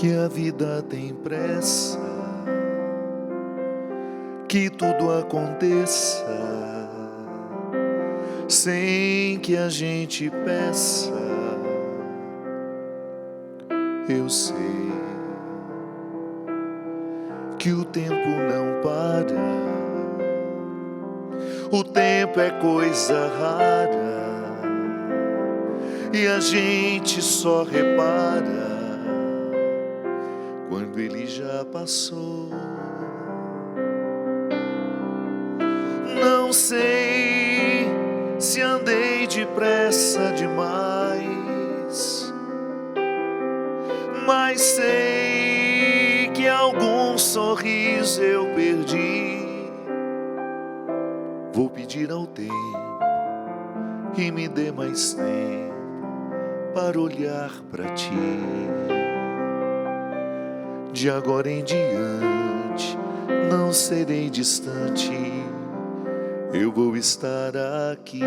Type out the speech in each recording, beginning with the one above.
que a vida tem pressa, que tudo aconteça sem que a gente peça. Eu sei que o tempo não para, o tempo é coisa rara e a gente só repara quando ele já passou. Não sei se andei depressa demais, mas sei que algum sorriso eu perdi. Vou pedir ao tempo que me dê mais tempo para olhar para ti. De agora em diante não serei distante, eu vou estar aqui.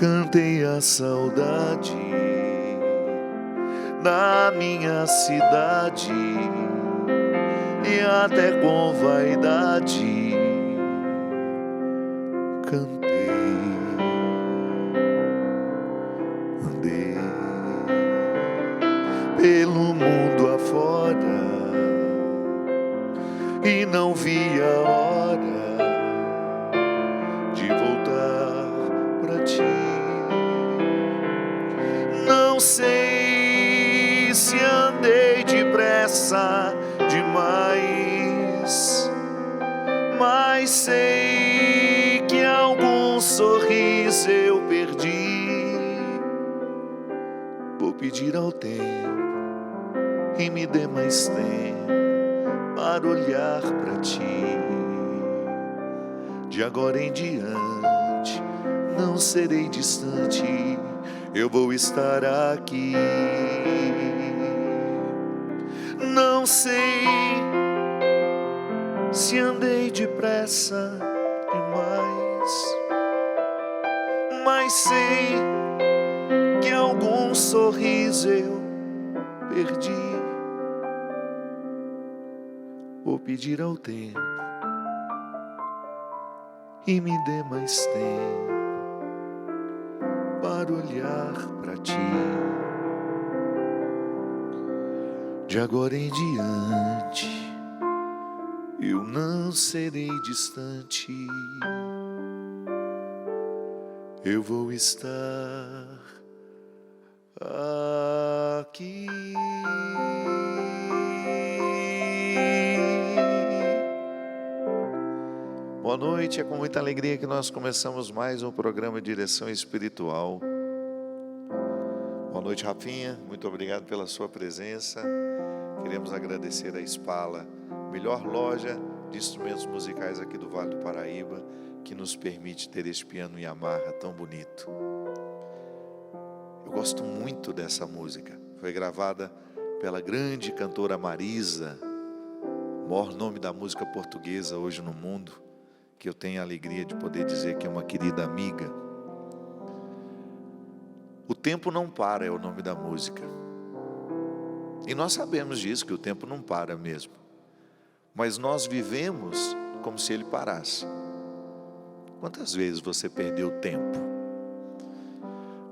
Cantei a saudade na minha cidade e até com vaidade cantei, andei pelo mundo afora e não vi a hora de voltar pra ti. Não sei se andei depressa demais, mas sei que algum sorriso eu perdi. Vou pedir ao tempo que me dê mais tempo para olhar para ti. De agora em diante não serei distante, eu vou estar aqui. Não sei se andei depressa demais, mas sei que algum sorriso eu perdi. Vou pedir ao tempo e me dê mais tempo para olhar para ti. De agora em diante eu não serei distante, eu vou estar aqui. Boa noite, é com muita alegria que nós começamos mais um programa Direção Espiritual. Boa noite, Rafinha, muito obrigado pela sua presença. Queremos agradecer a Spala, melhor loja de instrumentos musicais aqui do Vale do Paraíba, que nos permite ter este piano Yamaha tão bonito. Eu gosto muito dessa música, foi gravada pela grande cantora Marisa, o maior nome da música portuguesa hoje no mundo, que eu tenho a alegria de poder dizer que é uma querida amiga. O tempo não para é o nome da música. E nós sabemos disso, que o tempo não para mesmo. Mas nós vivemos como se ele parasse. Quantas vezes você perdeu tempo?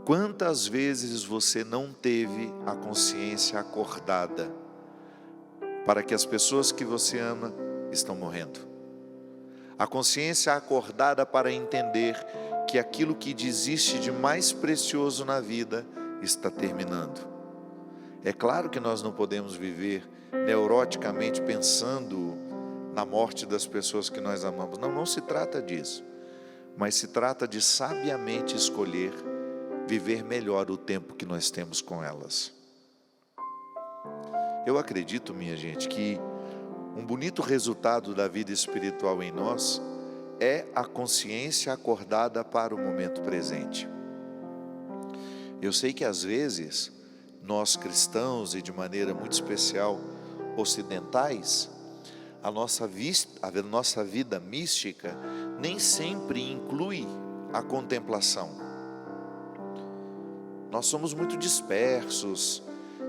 Quantas vezes você não teve a consciência acordada para que as pessoas que você ama estão morrendo? A consciência acordada para entender que aquilo que existe de mais precioso na vida está terminando. É claro que nós não podemos viver neuroticamente pensando na morte das pessoas que nós amamos. Não, não se trata disso. Mas se trata de sabiamente escolher viver melhor o tempo que nós temos com elas. Eu acredito, minha gente, que um bonito resultado da vida espiritual em nós é a consciência acordada para o momento presente. Eu sei que às vezes nós cristãos, e de maneira muito especial ocidentais, a nossa vida mística nem sempre inclui a contemplação. Nós somos muito dispersos,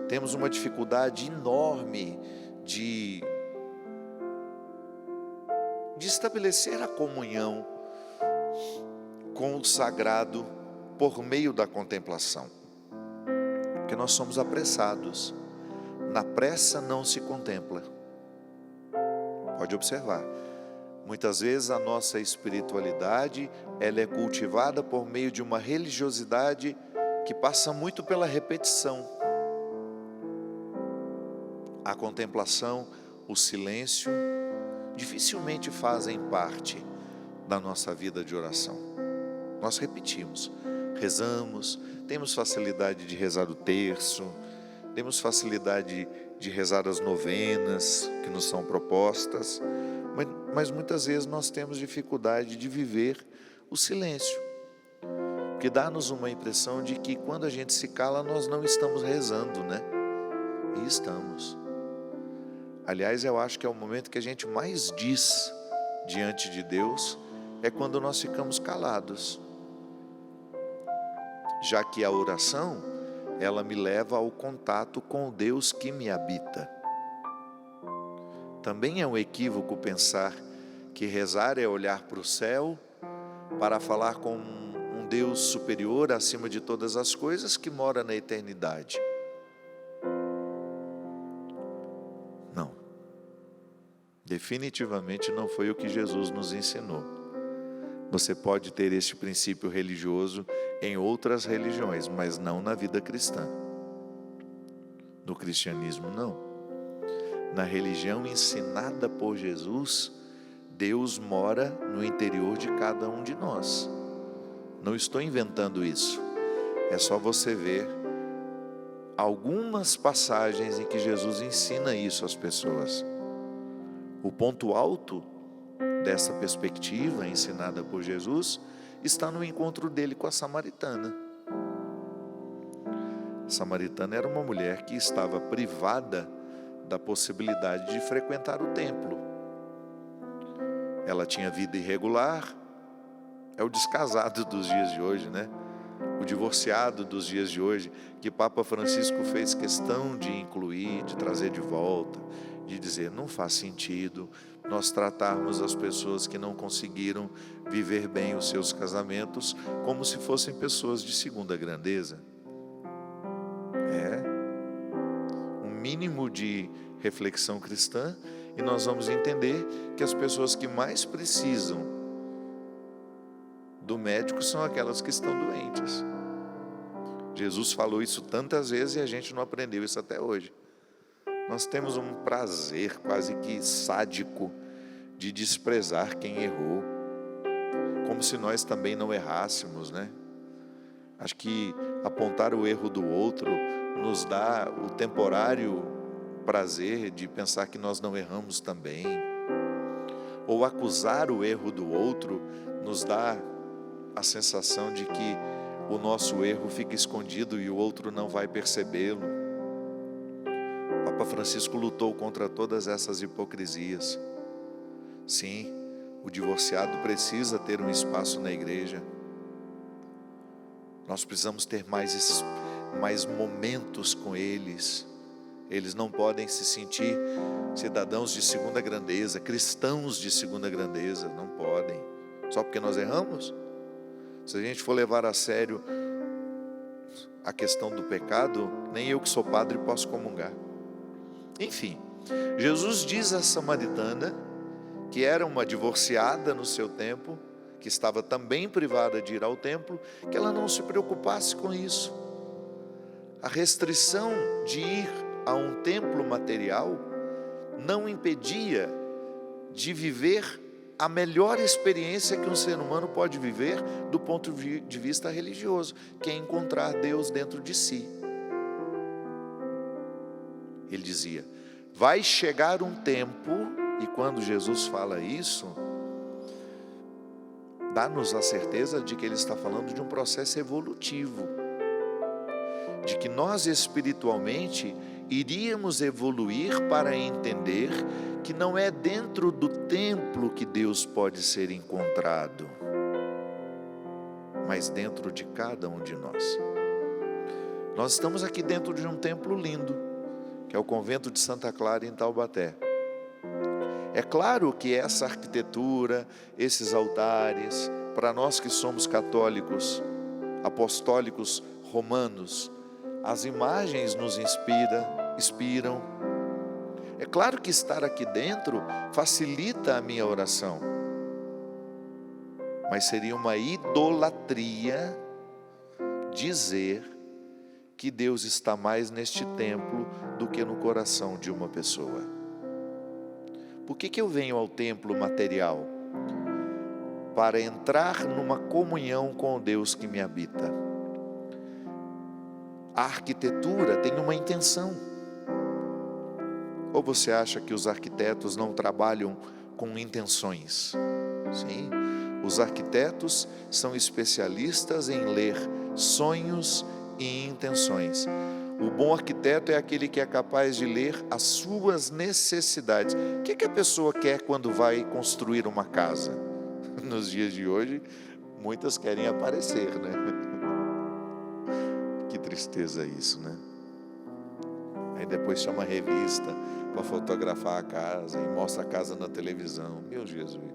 temos uma dificuldade enorme de estabelecer a comunhão com o sagrado por meio da contemplação, porque nós somos apressados. Na pressa não se contempla. Pode observar, muitas vezes a nossa espiritualidade, ela é cultivada por meio de uma religiosidade que passa muito pela repetição. A contemplação, o silêncio, dificilmente fazem parte da nossa vida de oração. Nós repetimos, rezamos, temos facilidade de rezar o terço, temos facilidade de rezar as novenas que nos são propostas, mas muitas vezes nós temos dificuldade de viver o silêncio, que dá-nos uma impressão de que quando a gente se cala nós não estamos rezando, né? E estamos. Aliás, eu acho que é o momento que a gente mais diz diante de Deus, é quando nós ficamos calados. Já que a oração, ela me leva ao contato com o Deus que me habita. Também é um equívoco pensar que rezar é olhar para o céu para falar com um Deus superior acima de todas as coisas que mora na eternidade. Não. Definitivamente não foi o que Jesus nos ensinou. Você pode ter este princípio religioso em outras religiões, mas não na vida cristã. No cristianismo, não. Na religião ensinada por Jesus, Deus mora no interior de cada um de nós. Não estou inventando isso. É só você ver algumas passagens em que Jesus ensina isso às pessoas. O ponto alto dessa perspectiva ensinada por Jesus está no encontro dele com a samaritana. A samaritana era uma mulher que estava privada da possibilidade de frequentar o templo. Ela tinha vida irregular, é o descasado dos dias de hoje, né? O divorciado dos dias de hoje, que Papa Francisco fez questão de incluir, de trazer de volta, de dizer, não faz sentido nós tratarmos as pessoas que não conseguiram viver bem os seus casamentos como se fossem pessoas de segunda grandeza. Um mínimo de reflexão cristã e nós vamos entender que as pessoas que mais precisam do médico são aquelas que estão doentes. Jesus falou isso tantas vezes e a gente não aprendeu isso até hoje. Nós temos um prazer quase que sádico de desprezar quem errou, como se nós também não errássemos, né? Acho que apontar o erro do outro nos dá o temporário prazer de pensar que nós não erramos também, ou acusar o erro do outro nos dá a sensação de que o nosso erro fica escondido e o outro não vai percebê-lo. Papa Francisco lutou contra todas essas hipocrisias. Sim, o divorciado precisa ter um espaço na igreja. Nós precisamos ter mais momentos com eles. Eles não podem se sentir cidadãos de segunda grandeza, cristãos de segunda grandeza, não podem. Só porque nós erramos? Se a gente for levar a sério a questão do pecado, nem eu que sou padre posso comungar. Enfim, Jesus diz à samaritana, que era uma divorciada no seu tempo, que estava também privada de ir ao templo, que ela não se preocupasse com isso. A restrição de ir a um templo material não impedia de viver a melhor experiência que um ser humano pode viver do ponto de vista religioso, que é encontrar Deus dentro de si. Ele dizia, vai chegar um tempo, e quando Jesus fala isso, dá-nos a certeza de que ele está falando de um processo evolutivo, de que nós espiritualmente iríamos evoluir para entender que não é dentro do templo que Deus pode ser encontrado, mas dentro de cada um de nós. Nós estamos aqui dentro de um templo lindo, que é o convento de Santa Clara em Taubaté. É claro que essa arquitetura, esses altares, para nós que somos católicos, apostólicos romanos, as imagens nos inspiram. É claro que estar aqui dentro facilita a minha oração, mas seria uma idolatria dizer que Deus está mais neste templo do que no coração de uma pessoa. Por que eu venho ao templo material? Para entrar numa comunhão com o Deus que me habita. A arquitetura tem uma intenção. Ou você acha que os arquitetos não trabalham com intenções? Sim, os arquitetos são especialistas em ler sonhos e intenções. O bom arquiteto é aquele que é capaz de ler as suas necessidades. O que a pessoa quer quando vai construir uma casa? Nos dias de hoje, muitas querem aparecer, né? Que tristeza isso, né? Aí depois chama a revista para fotografar a casa e mostra a casa na televisão. Meu Jesus!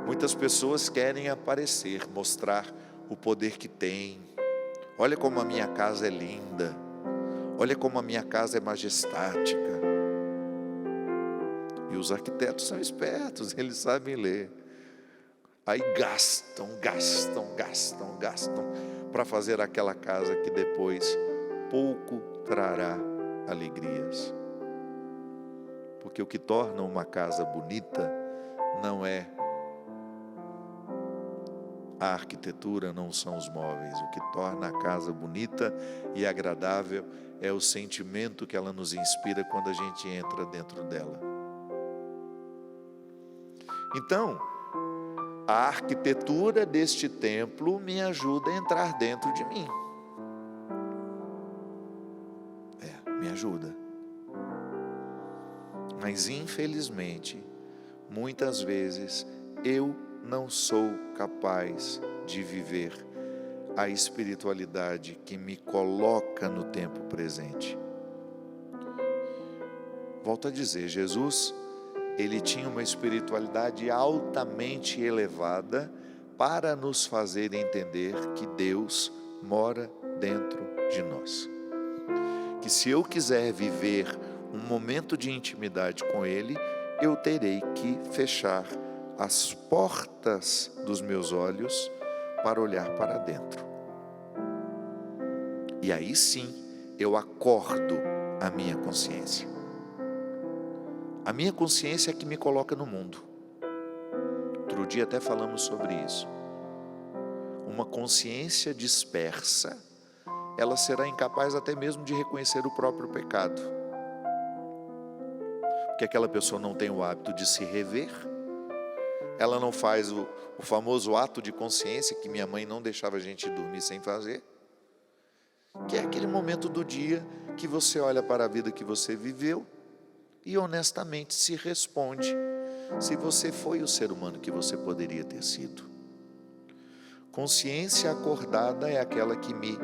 Muitas pessoas querem aparecer, mostrar o poder que tem. Olha como a minha casa é linda. Olha como a minha casa é majestática. E os arquitetos são espertos, eles sabem ler. Aí gastam para fazer aquela casa que depois pouco trará alegrias. Porque o que torna uma casa bonita não é a arquitetura, não são os móveis. O que torna a casa bonita e agradável é o sentimento que ela nos inspira quando a gente entra dentro dela. Então, a arquitetura deste templo me ajuda a entrar dentro de mim. Me ajuda. Mas infelizmente, muitas vezes eu não sou capaz de viver a espiritualidade que me coloca no tempo presente. Volto a dizer, Jesus, ele tinha uma espiritualidade altamente elevada para nos fazer entender que Deus mora dentro de nós. Que se eu quiser viver um momento de intimidade com Ele, eu terei que fechar as portas dos meus olhos para olhar para dentro. E aí sim, eu acordo a minha consciência. A minha consciência é que me coloca no mundo. Outro dia até falamos sobre isso. Uma consciência dispersa, ela será incapaz até mesmo de reconhecer o próprio pecado. Porque aquela pessoa não tem o hábito de se rever, ela não faz o famoso ato de consciência que minha mãe não deixava a gente dormir sem fazer, que é aquele momento do dia que você olha para a vida que você viveu e honestamente se responde se você foi o ser humano que você poderia ter sido. Consciência acordada é aquela que me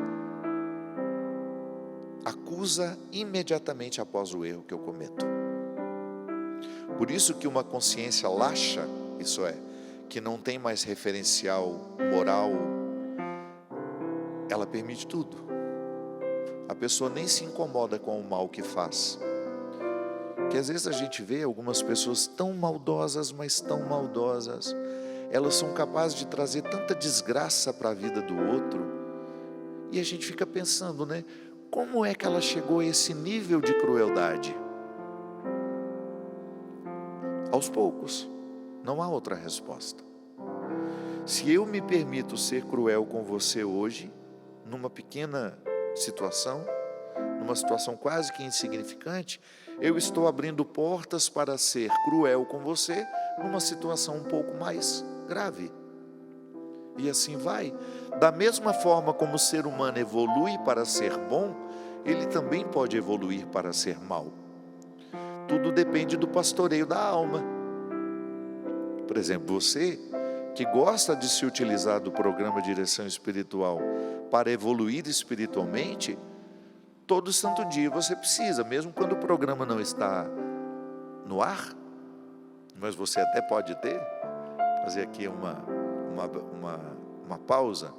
acusa imediatamente após o erro que eu cometo. Por isso que uma consciência laxa, isso é, que não tem mais referencial moral, ela permite tudo. A pessoa nem se incomoda com o mal que faz. Porque às vezes a gente vê algumas pessoas tão maldosas, mas tão maldosas, elas são capazes de trazer tanta desgraça para a vida do outro, e a gente fica pensando, né? Como é que ela chegou a esse nível de crueldade? Aos poucos, não há outra resposta. Se eu me permito ser cruel com você hoje, numa pequena situação, numa situação quase que insignificante, eu estou abrindo portas para ser cruel com você numa situação um pouco mais grave. E assim vai. Da mesma forma como o ser humano evolui para ser bom, ele também pode evoluir para ser mal. Tudo depende do pastoreio da alma. Por exemplo, você que gosta de se utilizar do programa Direção Espiritual para evoluir espiritualmente, todo santo dia você precisa, mesmo quando o programa não está no ar, mas você até pode fazer aqui uma pausa.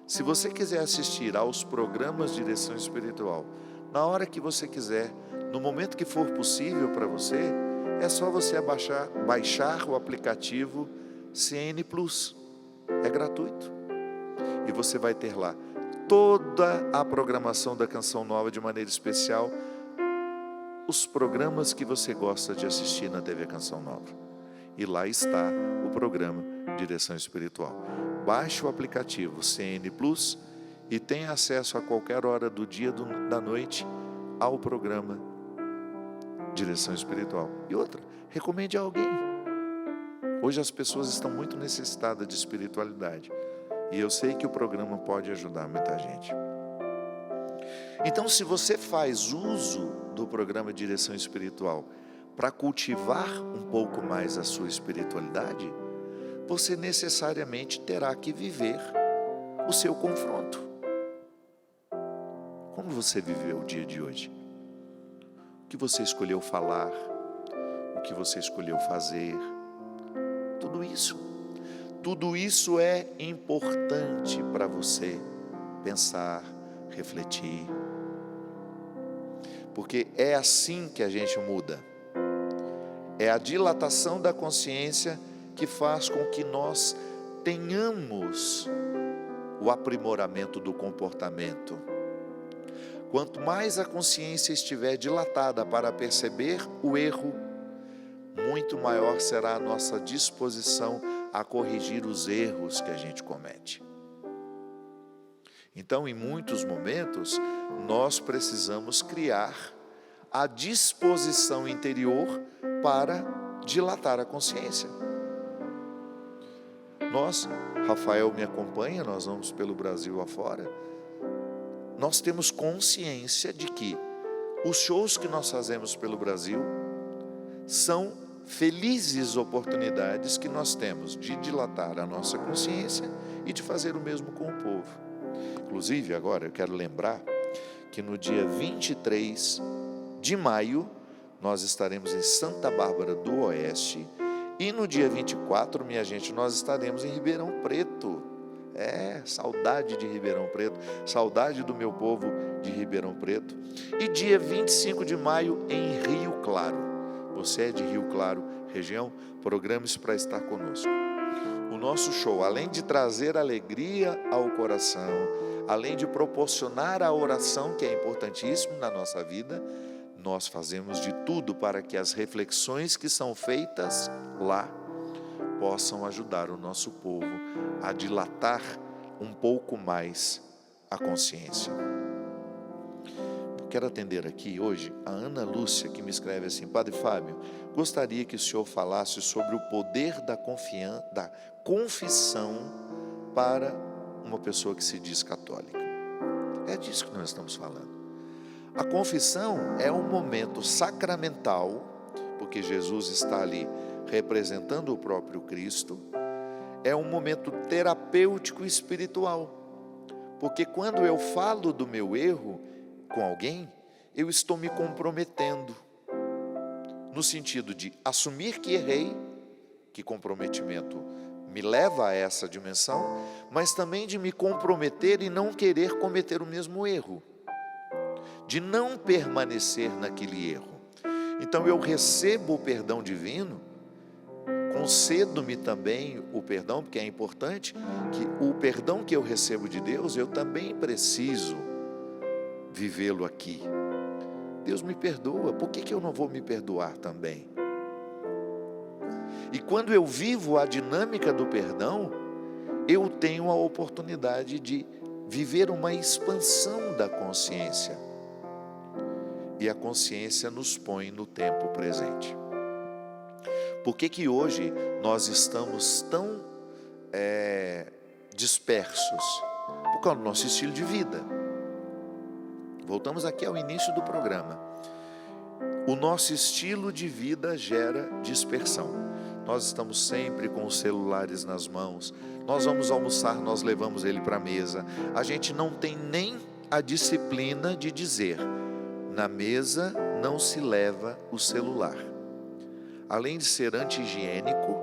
Se você quiser assistir aos programas de direção espiritual, na hora que você quiser, no momento que for possível para você, é só você baixar o aplicativo CN Plus, é gratuito, e você vai ter lá toda a programação da Canção Nova de maneira especial, os programas que você gosta de assistir na TV Canção Nova, e lá está o programa Direção Espiritual. Baixe o aplicativo CN Plus e tenha acesso a qualquer hora do dia da noite ao programa Direção Espiritual. E outra, recomende a alguém. Hoje as pessoas estão muito necessitadas de espiritualidade, e eu sei que o programa pode ajudar muita gente. Então, se você faz uso do programa Direção Espiritual para cultivar um pouco mais a sua espiritualidade, você necessariamente terá que viver o seu confronto. Como você viveu o dia de hoje? O que você escolheu falar? O que você escolheu fazer? Tudo isso é importante para você pensar, refletir, porque é assim que a gente muda. É a dilatação da consciência que faz com que nós tenhamos o aprimoramento do comportamento. Quanto mais a consciência estiver dilatada para perceber o erro, muito maior será a nossa disposição a corrigir os erros que a gente comete. Então, em muitos momentos, nós precisamos criar a disposição interior para dilatar a consciência. Nós, Rafael me acompanha, nós vamos pelo Brasil afora, nós temos consciência de que os shows que nós fazemos pelo Brasil são felizes oportunidades que nós temos de dilatar a nossa consciência e de fazer o mesmo com o povo. Inclusive, agora eu quero lembrar que no dia 23 de maio nós estaremos em Santa Bárbara do Oeste, e no dia 24, minha gente, nós estaremos em Ribeirão Preto. Saudade de Ribeirão Preto, saudade do meu povo de Ribeirão Preto. E dia 25 de maio em Rio Claro. Você é de Rio Claro, região? Programe-se para estar conosco. O nosso show, além de trazer alegria ao coração, além de proporcionar a oração, que é importantíssimo na nossa vida, nós fazemos de tudo para que as reflexões que são feitas lá possam ajudar o nosso povo a dilatar um pouco mais a consciência. Quero atender aqui hoje a Ana Lúcia, que me escreve assim: Padre Fábio, gostaria que o senhor falasse sobre o poder da confissão para uma pessoa que se diz católica. É disso que nós estamos falando. A confissão é um momento sacramental, porque Jesus está ali representando o próprio Cristo. É um momento terapêutico e espiritual, porque quando eu falo do meu erro com alguém, eu estou me comprometendo, no sentido de assumir que errei, que comprometimento me leva a essa dimensão, mas também de me comprometer e não querer cometer o mesmo erro, de não permanecer naquele erro. Então eu recebo o perdão divino, concedo-me também o perdão, porque é importante que o perdão que eu recebo de Deus, eu também preciso vivê-lo aqui. Deus me perdoa, por que eu não vou me perdoar também? E quando eu vivo a dinâmica do perdão, eu tenho a oportunidade de viver uma expansão da consciência. E a consciência nos põe no tempo presente. Por que hoje nós estamos tão dispersos? Por causa do nosso estilo de vida. Voltamos aqui ao início do programa. O nosso estilo de vida gera dispersão. Nós estamos sempre com os celulares nas mãos. Nós vamos almoçar, nós levamos ele para a mesa. A gente não tem nem a disciplina de dizer: na mesa não se leva o celular. Além de ser anti-higiênico,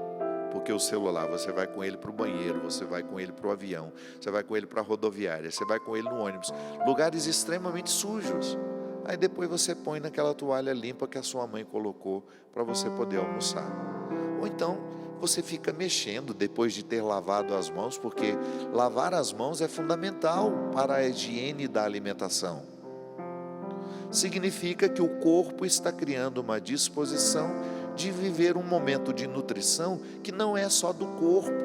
porque o celular, você vai com ele para o banheiro, você vai com ele para o avião, você vai com ele para a rodoviária, você vai com ele no ônibus, lugares extremamente sujos. Aí depois você põe naquela toalha limpa que a sua mãe colocou para você poder almoçar. Ou então você fica mexendo depois de ter lavado as mãos, porque lavar as mãos é fundamental para a higiene da alimentação. Significa que o corpo está criando uma disposição de viver um momento de nutrição que não é só do corpo,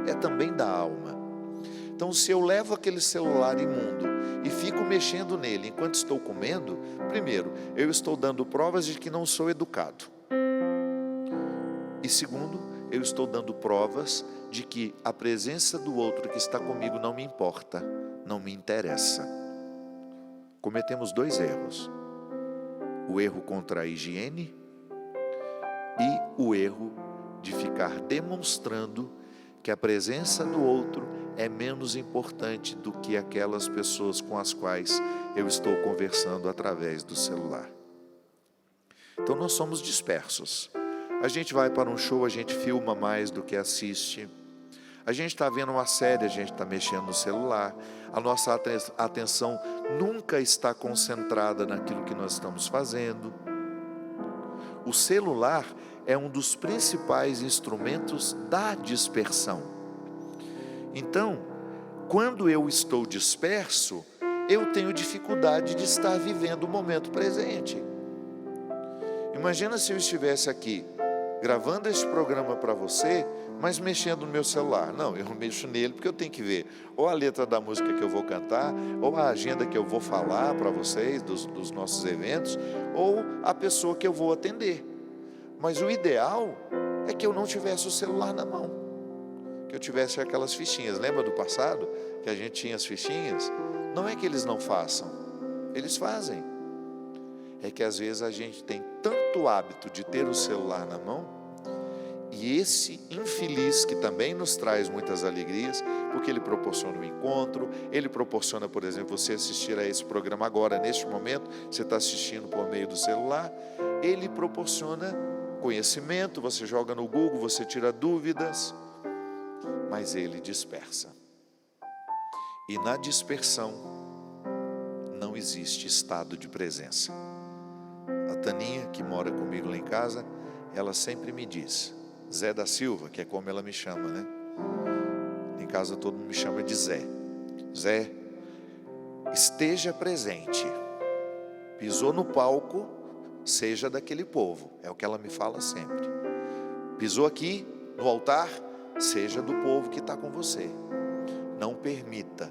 é também da alma. Então, se eu levo aquele celular imundo e fico mexendo nele enquanto estou comendo, primeiro, eu estou dando provas de que não sou educado. E segundo, eu estou dando provas de que a presença do outro que está comigo não me importa, não me interessa. Cometemos 2 erros: o erro contra a higiene e o erro de ficar demonstrando que a presença do outro é menos importante do que aquelas pessoas com as quais eu estou conversando através do celular. Então nós somos dispersos. A gente vai para um show, a gente filma mais do que assiste. A gente está vendo uma série, a gente está mexendo no celular. A nossa atenção nunca está concentrada naquilo que nós estamos fazendo. O celular é um dos principais instrumentos da dispersão. Então, quando eu estou disperso, eu tenho dificuldade de estar vivendo o momento presente. Imagina se eu estivesse aqui, gravando este programa para você, mas mexendo no meu celular. Não, eu não mexo nele porque eu tenho que ver ou a letra da música que eu vou cantar, ou a agenda que eu vou falar para vocês, dos nossos eventos, ou a pessoa que eu vou atender. Mas o ideal é que eu não tivesse o celular na mão, que eu tivesse aquelas fichinhas. Lembra do passado, que a gente tinha as fichinhas? Não é que eles não façam, eles fazem. É que às vezes a gente tem tanto hábito de ter o celular na mão, e esse infeliz que também nos traz muitas alegrias, porque ele proporciona um encontro, ele proporciona, por exemplo, você assistir a esse programa agora, neste momento, você está assistindo por meio do celular, ele proporciona conhecimento, você joga no Google, você tira dúvidas, mas ele dispersa. E na dispersão não existe estado de presença. A Taninha, que mora comigo lá em casa, ela sempre me diz, Zé da Silva, que é como ela me chama, né? Em casa todo mundo me chama de Zé. Zé, esteja presente. Pisou no palco, seja daquele povo. É o que ela me fala sempre. Pisou aqui no altar, seja do povo que está com você. Não permita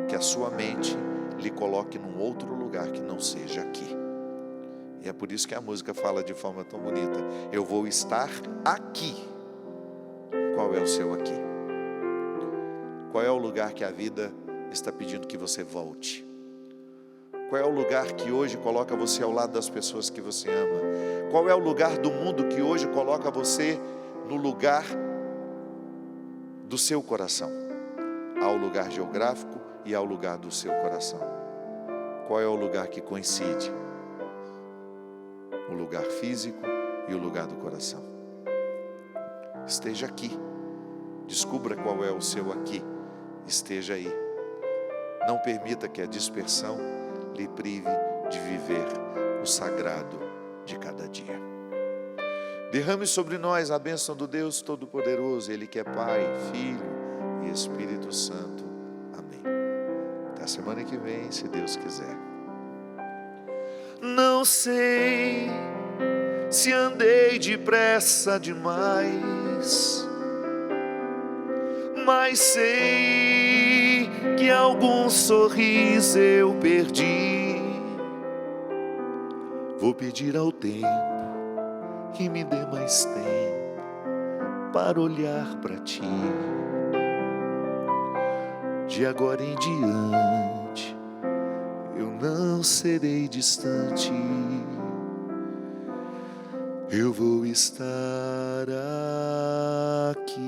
que a sua mente lhe coloque num outro lugar que não seja aqui. E é por isso que a música fala de forma tão bonita: eu vou estar aqui. Qual é o seu aqui? Qual é o lugar que a vida está pedindo que você volte? Qual é o lugar que hoje coloca você ao lado das pessoas que você ama? Qual é o lugar do mundo que hoje coloca você no lugar do seu coração? Há o lugar geográfico e há o lugar do seu coração. Qual é o lugar que coincide? O lugar físico e o lugar do coração. Esteja aqui. Descubra qual é o seu aqui. Esteja aí. Não permita que a dispersão lhe prive de viver o sagrado de cada dia. Derrame sobre nós a bênção do Deus Todo-Poderoso, Ele que é Pai, Filho e Espírito Santo. Amém. Até a semana que vem, se Deus quiser. Não sei se andei depressa demais, mas sei que algum sorriso eu perdi. Vou pedir ao tempo que me dê mais tempo para olhar para ti. de agora em diante eu não serei distante, eu vou estar aqui.